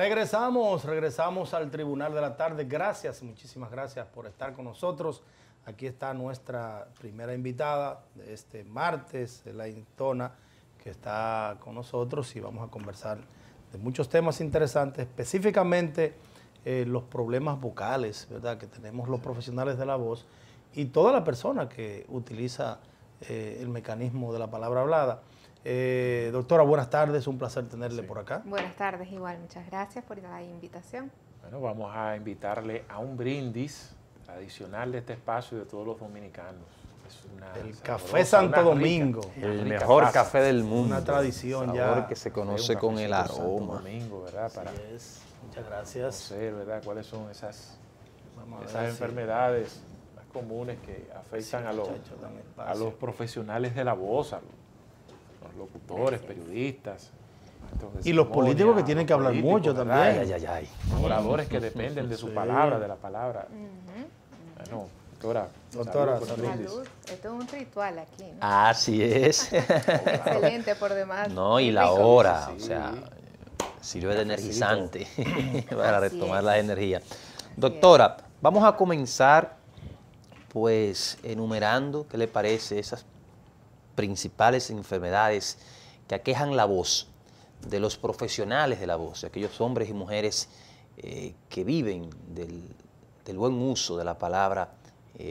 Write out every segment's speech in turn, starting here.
Regresamos al Tribunal de la Tarde. Gracias, muchísimas gracias por estar con nosotros. Aquí está nuestra primera invitada de este martes, la Intona, que está con nosotros y vamos a conversar de muchos temas interesantes, específicamente los problemas vocales, ¿verdad?, que tenemos los profesionales de la voz y toda la persona que utiliza el mecanismo de la palabra hablada. Doctora, buenas tardes, un placer tenerle por acá. Buenas tardes, igual, muchas gracias por la invitación. Bueno, vamos a invitarle a un brindis tradicional de este espacio y de todos los dominicanos. El Café Santo Domingo. El mejor café del mundo. Una tradición ya. Que se conoce con el aroma. Santo Domingo, ¿verdad? Para muchas gracias. Conocer, ¿verdad?, cuáles son esas enfermedades más comunes que afectan a los profesionales de la voz, a los locutores, periodistas. Y los políticos que tienen que hablar mucho también. Oradores que dependen de su palabra, de la palabra. Bueno, doctora, salud. Esto es un ritual aquí, ¿no? Así es. Excelente por demás. No, y la hora, o sea, sirve de energizante para retomar la energía. Doctora, vamos a comenzar pues enumerando, ¿qué le parece?, esas principales enfermedades que aquejan la voz de los profesionales de la voz, aquellos hombres y mujeres que viven del buen uso de la palabra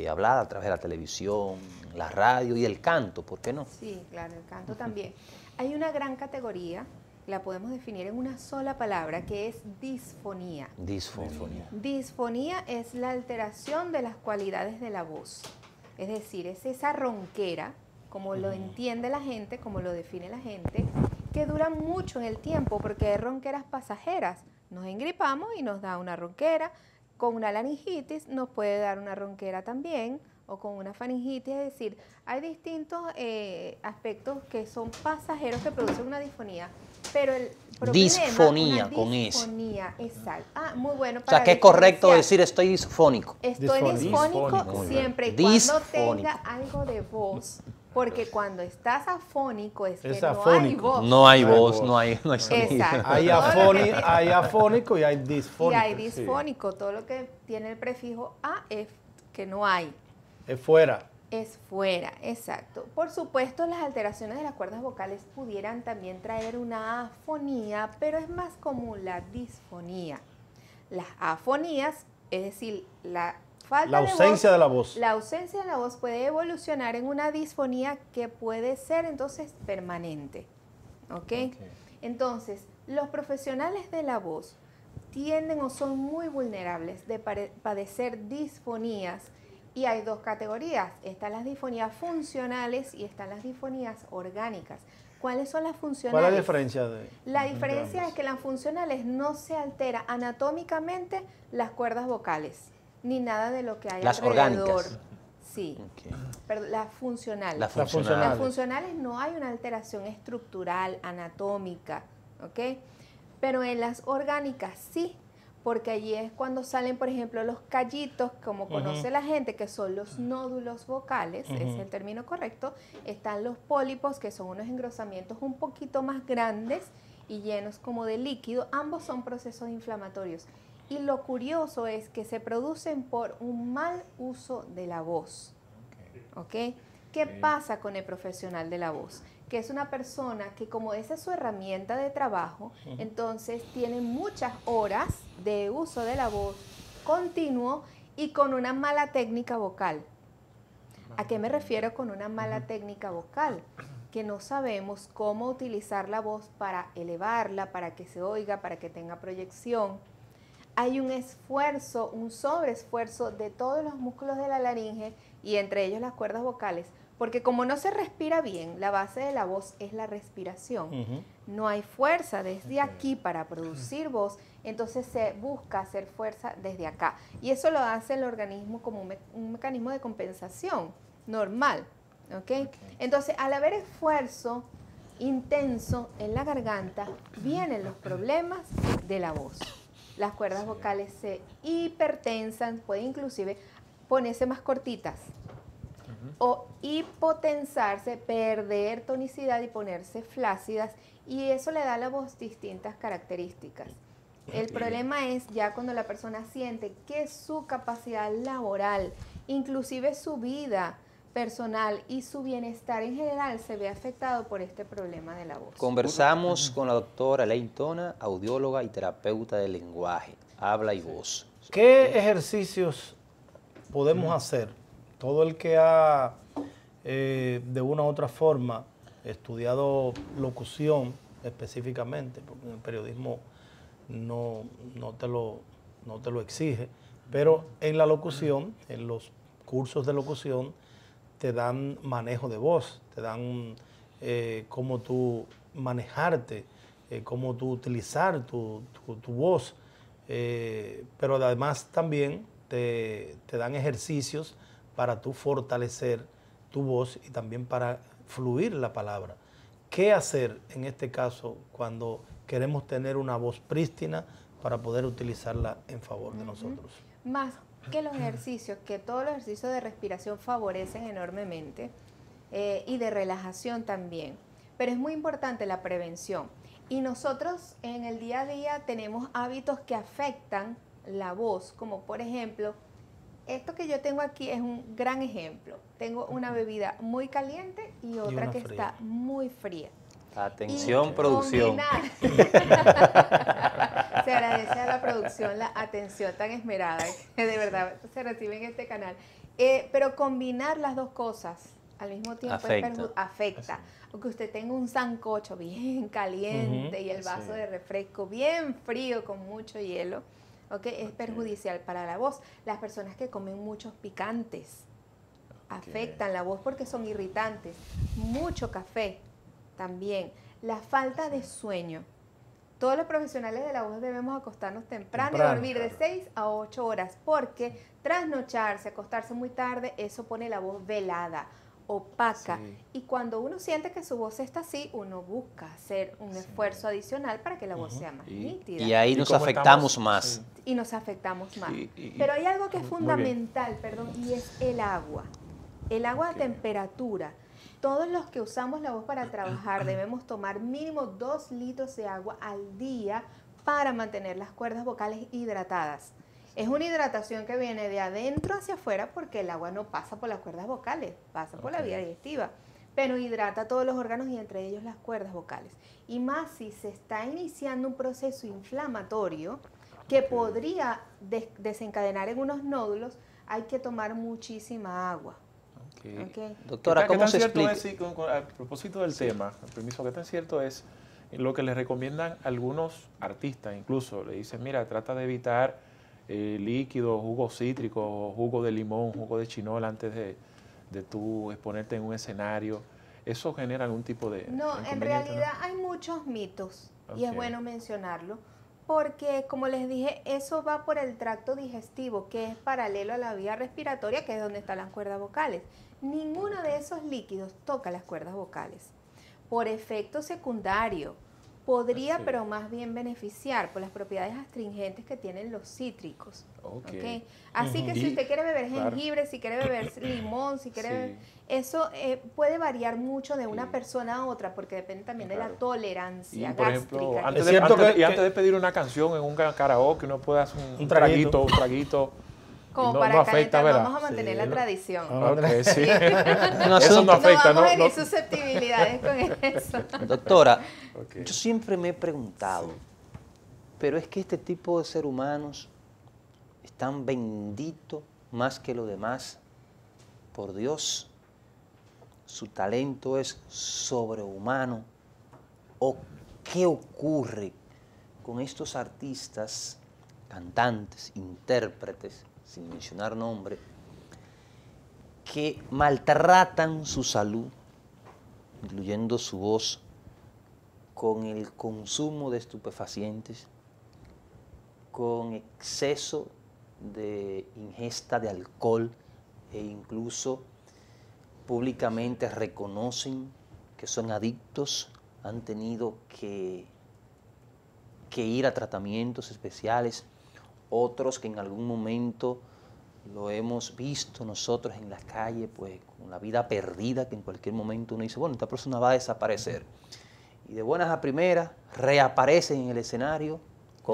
hablada a través de la televisión, la radio y el canto, ¿por qué no? Sí, claro, el canto también. Hay una gran categoría, la podemos definir en una sola palabra, que es disfonía. Disfonía es la alteración de las cualidades de la voz, es decir, es esa ronquera, como lo entiende la gente, como lo define la gente, que duran mucho en el tiempo, porque hay ronqueras pasajeras. Nos engripamos y nos da una ronquera. Con una laringitis nos puede dar una ronquera también, o con una faringitis, es decir, hay distintos aspectos que son pasajeros que producen una disfonía, pero el problema... Disfonía, con eso. Disfonía, exacto. Ah, muy bueno. O sea, que es correcto decir estoy disfónico. Estoy disfónico siempre y cuando tenga algo de voz. Porque cuando estás afónico es que no hay voz. No hay voz, no hay sonido. Exacto. Hay afónico y hay disfónico. Y hay disfónico. Todo lo que tiene el prefijo a es que no hay. Es fuera. Es fuera, exacto. Por supuesto, las alteraciones de las cuerdas vocales pudieran también traer una afonía, pero es más común la disfonía. Las afonías, es decir, la ausencia de la voz. La ausencia de la voz puede evolucionar en una disfonía que puede ser entonces permanente. ¿Ok? Entonces, los profesionales de la voz tienden o son muy vulnerables de padecer disfonías, y hay dos categorías. Están las disfonías funcionales y están las disfonías orgánicas. ¿Cuáles son las funcionales? ¿Cuál es la diferencia? La diferencia es que las funcionales no se altera anatómicamente las cuerdas vocales, ni nada de lo que hay las alrededor. Orgánicas. Sí, pero las funcionales. Las funcionales no hay una alteración estructural, anatómica, ¿ok? Pero en las orgánicas sí, porque allí es cuando salen, por ejemplo, los callitos, como conoce la gente, que son los nódulos vocales, es el término correcto. Están los pólipos, que son unos engrosamientos un poquito más grandes y llenos como de líquido. Ambos son procesos inflamatorios. Y lo curioso es que se producen por un mal uso de la voz. ¿Ok? ¿Qué pasa con el profesional de la voz? Que es una persona que, como esa es su herramienta de trabajo, entonces tiene muchas horas de uso de la voz continuo y con una mala técnica vocal. ¿A qué me refiero con una mala técnica vocal? Que no sabemos cómo utilizar la voz para elevarla, para que se oiga, para que tenga proyección. Hay un esfuerzo, un sobreesfuerzo de todos los músculos de la laringe y entre ellos las cuerdas vocales, porque como no se respira bien, la base de la voz es la respiración. No hay fuerza desde aquí para producir voz, entonces se busca hacer fuerza desde acá. Y eso lo hace el organismo como un mecanismo de compensación normal. ¿Okay? Entonces, al haber esfuerzo intenso en la garganta, vienen los problemas de la voz. Las cuerdas vocales se hipertensan, pueden inclusive ponerse más cortitas o hipotensarse, perder tonicidad y ponerse flácidas, y eso le da a la voz distintas características. El problema es ya cuando la persona siente que su capacidad laboral, inclusive su vida personal y su bienestar en general se ve afectado por este problema de la voz. Conversamos con la doctora Elaine Tona, audióloga y terapeuta del lenguaje, habla y voz. ¿Qué ejercicios podemos hacer? Todo el que ha, de una u otra forma, estudiado locución específicamente, porque en el periodismo no te lo exige, pero en la locución, en los cursos de locución, te dan manejo de voz, te dan cómo tú manejarte, cómo tú utilizar tu voz, pero además también te dan ejercicios para tú fortalecer tu voz y también para fluir la palabra. ¿Qué hacer en este caso cuando queremos tener una voz prístina para poder utilizarla en favor de nosotros? Más que los ejercicios, que todos los ejercicios de respiración favorecen enormemente y de relajación también, pero es muy importante la prevención. Y nosotros en el día a día tenemos hábitos que afectan la voz, como por ejemplo, esto que yo tengo aquí es un gran ejemplo. Tengo una bebida muy caliente y otra que está muy fría. Atención, producción. Se agradece a la producción la atención tan esmerada que de verdad se recibe en este canal. Pero combinar las dos cosas al mismo tiempo afecta. Aunque usted tenga un sancocho bien caliente y el vaso de refresco bien frío con mucho hielo, es perjudicial para la voz. Las personas que comen muchos picantes afectan la voz porque son irritantes. Mucho café también. La falta de sueño. Todos los profesionales de la voz debemos acostarnos temprano y dormir de 6 a 8 horas, porque trasnocharse, acostarse muy tarde, eso pone la voz velada, opaca. Sí. Y cuando uno siente que su voz está así, uno busca hacer un esfuerzo adicional para que la voz sea más nítida. Y ahí nos afectamos más. Y nos afectamos más. Pero hay algo que es fundamental, y es el agua. El agua a temperatura. Todos los que usamos la voz para trabajar debemos tomar mínimo 2 litros de agua al día para mantener las cuerdas vocales hidratadas. Es una hidratación que viene de adentro hacia afuera porque el agua no pasa por las cuerdas vocales, pasa por la vía digestiva, pero hidrata todos los órganos y entre ellos las cuerdas vocales. Y más si se está iniciando un proceso inflamatorio que podría desencadenar en unos nódulos, hay que tomar muchísima agua. Doctora, ¿cómo se explica? A propósito del tema, permiso, ¿qué tan cierto es lo que le recomiendan algunos artistas? Incluso le dicen, mira, trata de evitar líquidos, jugos cítricos, jugo de limón, jugo de chinola antes de tú exponerte en un escenario. ¿Eso genera algún tipo de inconveniente? En realidad hay muchos mitos y es bueno mencionarlo. Porque, como les dije, eso va por el tracto digestivo, que es paralelo a la vía respiratoria, que es donde están las cuerdas vocales. Ninguno de esos líquidos toca las cuerdas vocales. Por efecto secundario, podría, pero más bien beneficiar por las propiedades astringentes que tienen los cítricos. Así que si usted quiere beber jengibre, si quiere beber limón, si quiere beber, eso puede variar mucho de una persona a otra, porque depende también de la tolerancia por gástrica. Ejemplo, antes de pedir una canción en un karaoke, uno puede hacer un traguito. Como para calentar, vamos a mantener la tradición. Eso no afecta, no vamos a herir susceptibilidades con eso. Doctora, yo siempre me he preguntado, pero es que este tipo de seres humanos están benditos más que los demás por Dios. Su talento es sobrehumano. ¿O qué ocurre con estos artistas, cantantes, intérpretes, sin mencionar nombre, que maltratan su salud, incluyendo su voz, con el consumo de estupefacientes, con exceso de ingesta de alcohol e incluso públicamente reconocen que son adictos, han tenido que ir a tratamientos especiales? Otros que en algún momento lo hemos visto nosotros en la calle, pues con la vida perdida, que en cualquier momento uno dice, bueno, esta persona va a desaparecer. Y de buenas a primeras reaparecen en el escenario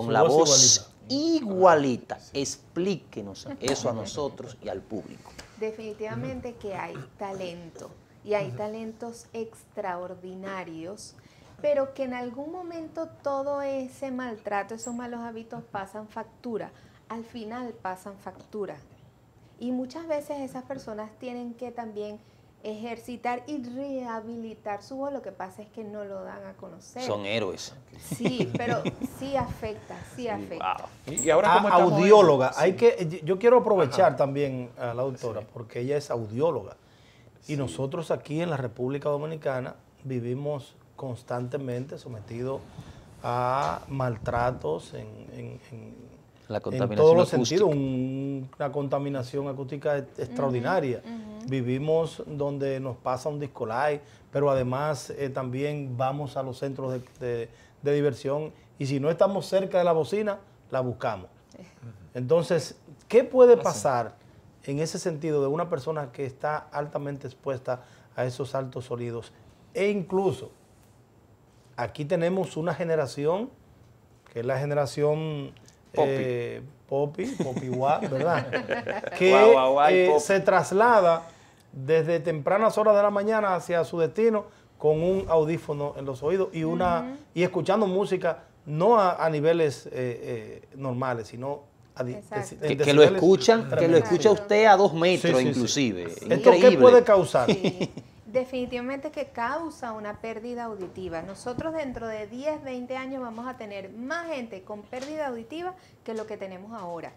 con la voz igualita. Explíquenos eso a nosotros y al público. Definitivamente que hay talento y hay talentos extraordinarios, pero que en algún momento todo ese maltrato, esos malos hábitos pasan factura, al final pasan factura. Y muchas veces esas personas tienen que también ejercitar y rehabilitar su voz, lo que pasa es que no lo dan a conocer. Son héroes. Sí, pero sí afecta, sí afecta. Wow. Y ahora como estamos audióloga, en- yo quiero aprovechar también a la doctora, porque ella es audióloga. Y nosotros aquí en la República Dominicana vivimos constantemente sometidos a maltratos La en contaminación todos los acústica. sentidos, una contaminación acústica extraordinaria. Vivimos donde nos pasa un disco live, pero además también vamos a los centros de diversión y si no estamos cerca de la bocina, la buscamos. Entonces, ¿qué puede pasar en ese sentido de una persona que está altamente expuesta a esos altos sonidos? E incluso, aquí tenemos una generación, que es la generación Poppy Guá, ¿verdad? Que se traslada desde tempranas horas de la mañana hacia su destino con un audífono en los oídos y escuchando música no a niveles normales, sino que lo escuchan, que lo escucha usted a 2 metros inclusive. Sí. ¿Esto qué puede causar? Sí. Definitivamente que causa una pérdida auditiva. Nosotros dentro de 10, 20 años vamos a tener más gente con pérdida auditiva que lo que tenemos ahora.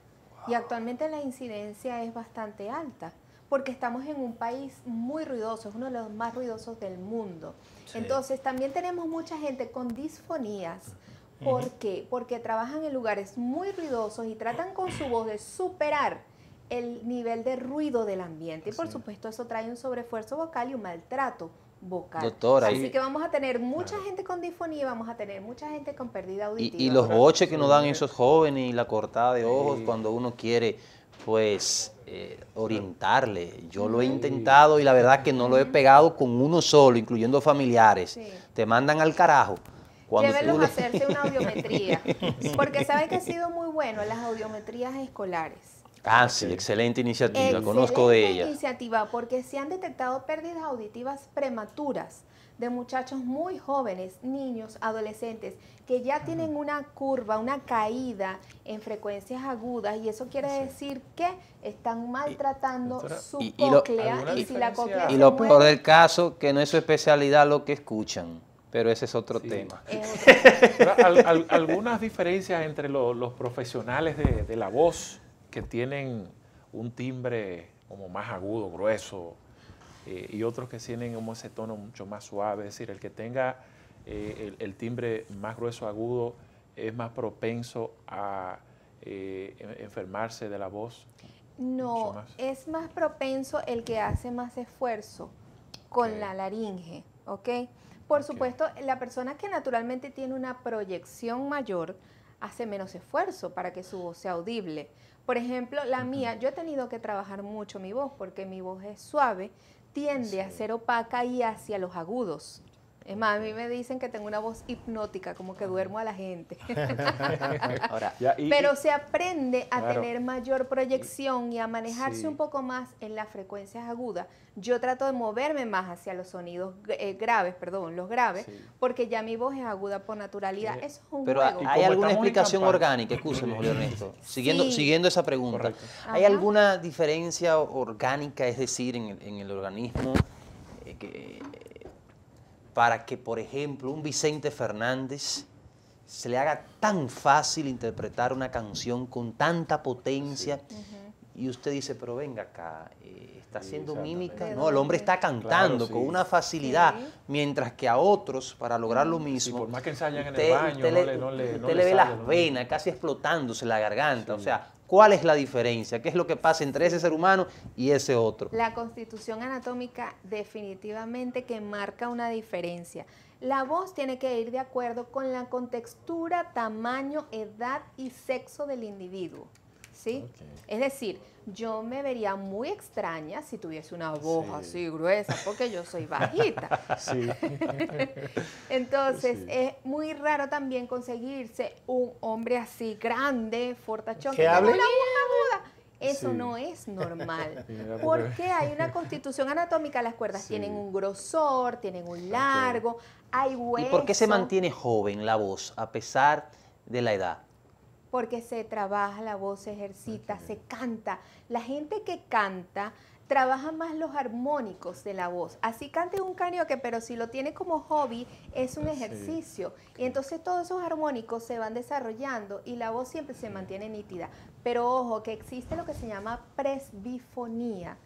Y actualmente la incidencia es bastante alta, porque estamos en un país muy ruidoso, es uno de los más ruidosos del mundo. Sí. Entonces también tenemos mucha gente con disfonías. ¿Por qué? Porque trabajan en lugares muy ruidosos y tratan con su voz de superar el nivel de ruido del ambiente. Y por supuesto eso trae un sobreesfuerzo vocal y un maltrato vocal. Doctora, así que vamos a tener mucha gente con disfonía, vamos a tener mucha gente con pérdida auditiva. Y los boches que nos dan esos jóvenes y la cortada de ojos cuando uno quiere, pues, orientarle. Yo lo he intentado y la verdad que no lo he pegado con uno solo, incluyendo familiares. Sí. Te mandan al carajo. Llévenlos a hacerse una audiometría, porque sabe que ha sido muy bueno las audiometrías escolares. Ah, sí, excelente iniciativa, conozco de ella. Excelente iniciativa, porque se han detectado pérdidas auditivas prematuras de muchachos muy jóvenes, niños, adolescentes, que ya tienen una curva, una caída en frecuencias agudas, y eso quiere decir que están maltratando su cóclea, y si la cóclea y lo peor del caso, que no es su especialidad lo que escuchan. Pero ese es otro tema. Algunas diferencias entre los profesionales de la voz que tienen un timbre como más agudo, grueso, y otros que tienen como ese tono mucho más suave. Es decir, el que tenga el timbre más grueso, agudo, es más propenso a enfermarse de la voz. No, es más propenso el que hace más esfuerzo con la laringe, ¿ok? Por supuesto, la persona que naturalmente tiene una proyección mayor hace menos esfuerzo para que su voz sea audible. Por ejemplo, la mía, yo he tenido que trabajar mucho mi voz porque mi voz es suave, tiende a ser opaca y hacia los agudos. Es más, a mí me dicen que tengo una voz hipnótica, como que duermo a la gente. Ahora, pero se aprende a tener mayor proyección y a manejarse un poco más en las frecuencias agudas. Yo trato de moverme más hacia los sonidos graves, porque ya mi voz es aguda por naturalidad. Eso es un pero juego. ¿hay alguna explicación orgánica? Escúcheme, Julio Ernesto. Siguiendo esa pregunta. ¿Hay alguna diferencia orgánica, es decir, en el organismo para que, por ejemplo, un Vicente Fernández se le haga tan fácil interpretar una canción con tanta potencia? Y usted dice, pero venga acá, está haciendo mímica. No, el hombre está cantando con una facilidad, mientras que a otros, para lograr lo mismo, por más que ensayan en el baño, usted le ve las venas casi explotándose la garganta. O sea, ¿cuál es la diferencia? ¿Qué es lo que pasa entre ese ser humano y ese otro? La constitución anatómica definitivamente que marca una diferencia. La voz tiene que ir de acuerdo con la contextura, tamaño, edad y sexo del individuo. ¿sí? Ok. Es decir, yo me vería muy extraña si tuviese una voz así gruesa, porque yo soy bajita. Sí. Entonces, Sí. es muy raro también conseguirse un hombre así grande, fortachón, Que tenga hable. una voz aguda. Eso Sí. no es normal. Mira, porque- Porque hay una constitución anatómica, las cuerdas Sí. tienen un grosor, tienen un largo, hay ¿Y hueso. por qué se mantiene joven la voz a pesar de la edad? Porque se trabaja la voz, se ejercita, se canta. La gente que canta trabaja más los armónicos de la voz. Así cante un karaoke, pero si lo tiene como hobby, es un Sí. ejercicio. Y entonces todos esos armónicos se van desarrollando y la voz siempre se mantiene nítida. Pero ojo, que existe lo que se llama presbifonía,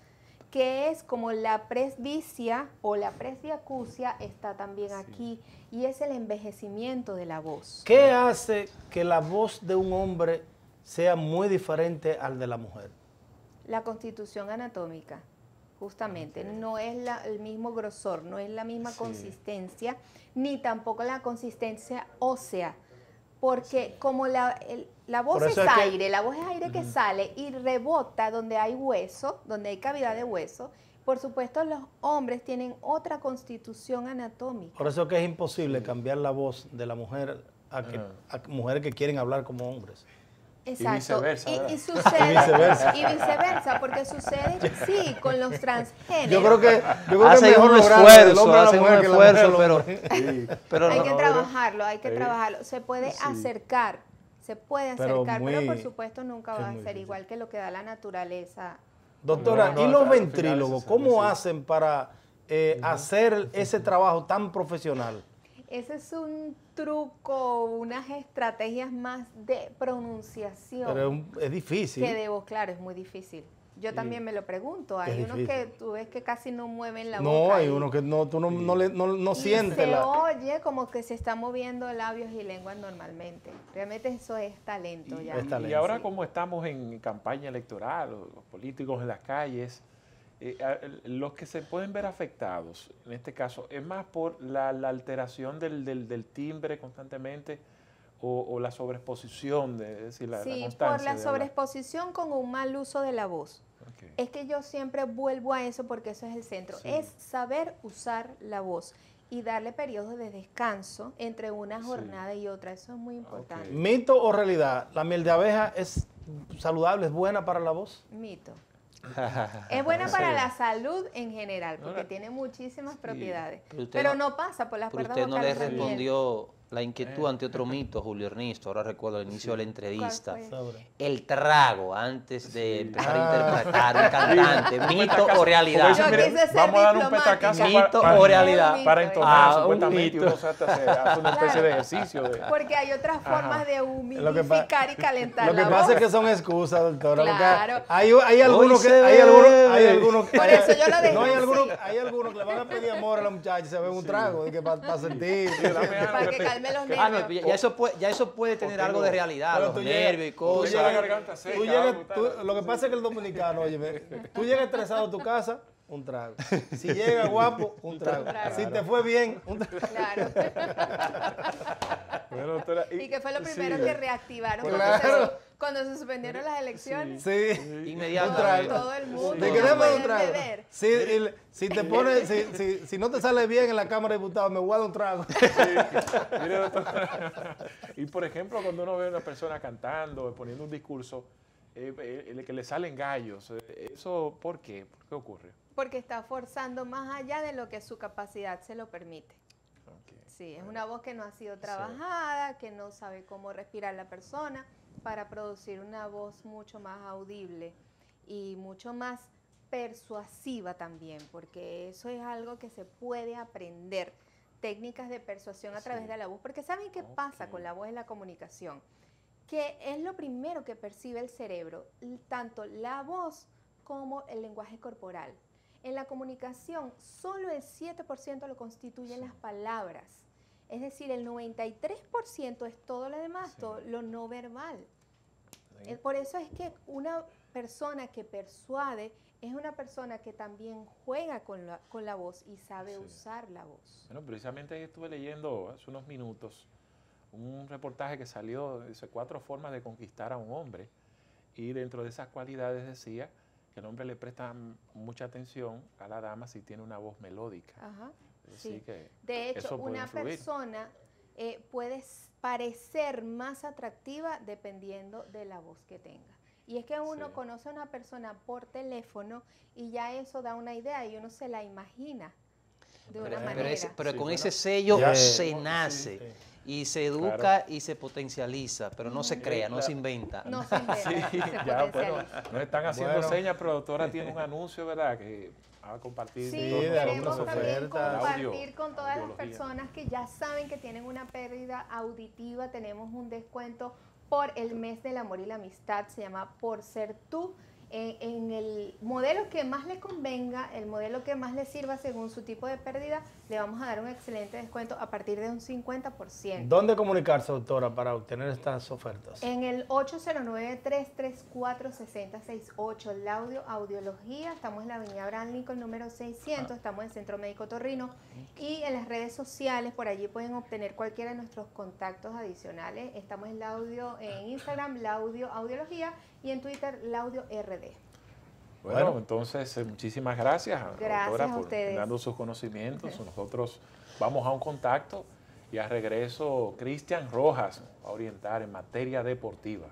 que es como la presbicia o la presbiacusia, está también aquí, y es el envejecimiento de la voz. ¿Qué hace que la voz de un hombre sea muy diferente al de la mujer? La constitución anatómica, justamente, no es el mismo grosor, no es la misma Sí. consistencia, ni tampoco la consistencia ósea, porque como la voz Por es eso es que- aire, la voz es aire que sale y rebota donde hay hueso, donde hay cavidad de hueso, por supuesto los hombres tienen otra constitución anatómica. Por eso que es imposible cambiar la voz de la mujer a mujeres que quieren hablar como hombres. Exacto. viceversa, ¿verdad? Y sucede, Y viceversa. porque sucede, sí, con los transgéneros. Yo creo que Hacen es mejor un lograrlo del esfuerzo, hombre a la hacen un mujer que la mujer al esfuerzo, hombre. pero Hay no. que trabajarlo, hay que Sí. trabajarlo. Se puede Sí. acercar, se puede Pero acercar, muy- pero por supuesto nunca es va a muy ser difícil. igual que lo que da la naturaleza. Doctora, No, ¿y al los final ventrílogos se cómo necesita. hacen para hacer ese trabajo tan profesional? Ese es un truco, unas estrategias más de pronunciación Pero es difícil. que de voz, claro, es muy difícil. Yo también me lo pregunto. Hay Es unos difícil. que tú ves que casi no mueven la No, boca. hay y- uno que no, tú no y sientes se la... oye como que se está moviendo labios y lenguas normalmente. Realmente eso es talento ya. Es talento. Y ahora Sí. como estamos en campaña electoral, los políticos en las calles, los que se pueden ver afectados, en este caso, ¿es más por la alteración del timbre constantemente o la sobreexposición, es decir, la Sí, constancia por la de hablar? sobreexposición con un mal uso de la voz. Ok. Es que yo siempre vuelvo a eso porque eso es el centro. Sí. Es saber usar la voz y darle periodos de descanso entre una Sí. jornada y otra. Eso es muy importante. Ok. ¿Mito o realidad? ¿La miel de abeja es saludable, es buena para la voz? Mito. Es buena para Sí. la salud en general porque Ahora- tiene muchísimas propiedades. Pero usted Pero no- no pasa por las Pero cuerdas usted no le vocales también. respondió la inquietud ante otro mito, Julio Ernesto. Ahora recuerdo al inicio de la entrevista. ¿Cuál fue? Sobre. El trago antes de empezar Ah. a interpretar un cantante. ¿Mito petacazo, o realidad? como Yo dicen, quise ser vamos a dar un diplomática. petacazo Mito para, o realidad. Mito, para entonar, un supuestamente, y mito. uno hace una especie de ejercicio. Porque hay otras formas de Lo que pa- humidificar y calentar Lo que la pasa voz. es que son excusas, doctora. porque Claro. Hay algunos Hoy que... se Hay bebe. algunos que... Por eso yo lo dejé No, hay así. algunos que le van a pedir amor a la muchacha y se ven un trago para sentir. Para que calme los Ah, no, nervios. ya eso puede tener tengo- algo de realidad, Pero los tú llegas- nervios y tú cosas. la garganta seca, tú llegas- puta. lo que pasa es que el dominicano, oye, tú llegas estresado a tu casa, un trago. Si llega guapo, un trago. Claro. Si te fue bien, un trago. Claro. Bueno, doctora, Y que fue lo primero sí. que reactivaron Claro. cuando se suspendieron las elecciones. Sí. Inmediatamente. Todo el mundo. ¿De ya qué dame podían un trago? beber. Sí, si te pones, si no te sale bien en la Cámara de Diputados, me guardo un trago. Mire, doctora, y por ejemplo, cuando uno ve a una persona cantando, poniendo un discurso, que le salen gallos, ¿eso por qué? ¿Por qué ocurre? Porque está forzando más allá de lo que su capacidad se lo permite. Ok. Sí, es una voz que no ha sido trabajada, que no sabe cómo respirar la persona para producir una voz mucho más audible y mucho más persuasiva también, porque eso es algo que se puede aprender, técnicas de persuasión a través de la voz, porque ¿saben qué pasa con la voz en la comunicación? Que es lo primero que percibe el cerebro, tanto la voz como el lenguaje corporal. En la comunicación, solo el 7% lo constituyen las palabras. Es decir, el 93% es todo lo demás, todo lo no verbal. Por eso es que una persona que persuade es una persona que también juega con la voz y sabe usar la voz. Bueno, precisamente ahí estuve leyendo hace unos minutos un reportaje que salió, dice 4 formas de conquistar a un hombre. Y dentro de esas cualidades decía que el hombre le presta mucha atención a la dama si tiene una voz melódica. Ajá, Es sí. decir, que De hecho, eso puede una influir. persona puede parecer más atractiva dependiendo de la voz que tenga. Y es que uno Sí. conoce a una persona por teléfono y ya eso da una idea y uno se la imagina de una manera. Pero Sí, con bueno, ese sello ya, se sí, nace sí. y se educa Claro. y se potencializa, pero no se crea, no se inventa. No se inventa, Sí, se ya, bueno, potencializa. nos están haciendo Bueno. señas, pero la doctora tiene un anuncio, ¿verdad? Que va a compartir. Sí, de queremos algunas también ofertas. compartir Audio, con todas las audiología. personas que ya saben que tienen una pérdida auditiva. Tenemos un descuento por el mes del amor y la amistad, se llama Por Ser Tú. En el modelo que más le convenga, el modelo que más le sirva según su tipo de pérdida, le vamos a dar un excelente descuento a partir de un 50%. ¿Dónde comunicarse, doctora, para obtener estas ofertas? En el 809-334-6068, Laudio Audiología, estamos en la avenida Abraham Lincoln número 600, estamos en el Centro Médico Torrino y en las redes sociales, por allí pueden obtener cualquiera de nuestros contactos adicionales. Estamos en Laudio, en Instagram, Laudio Audiología y en Twitter, Laudio RD. Bueno, entonces muchísimas gracias, Gracias doctora, a por ustedes. darnos sus conocimientos. Nosotros vamos a un contacto y a regreso Cristian Rojas a orientar en materia deportiva.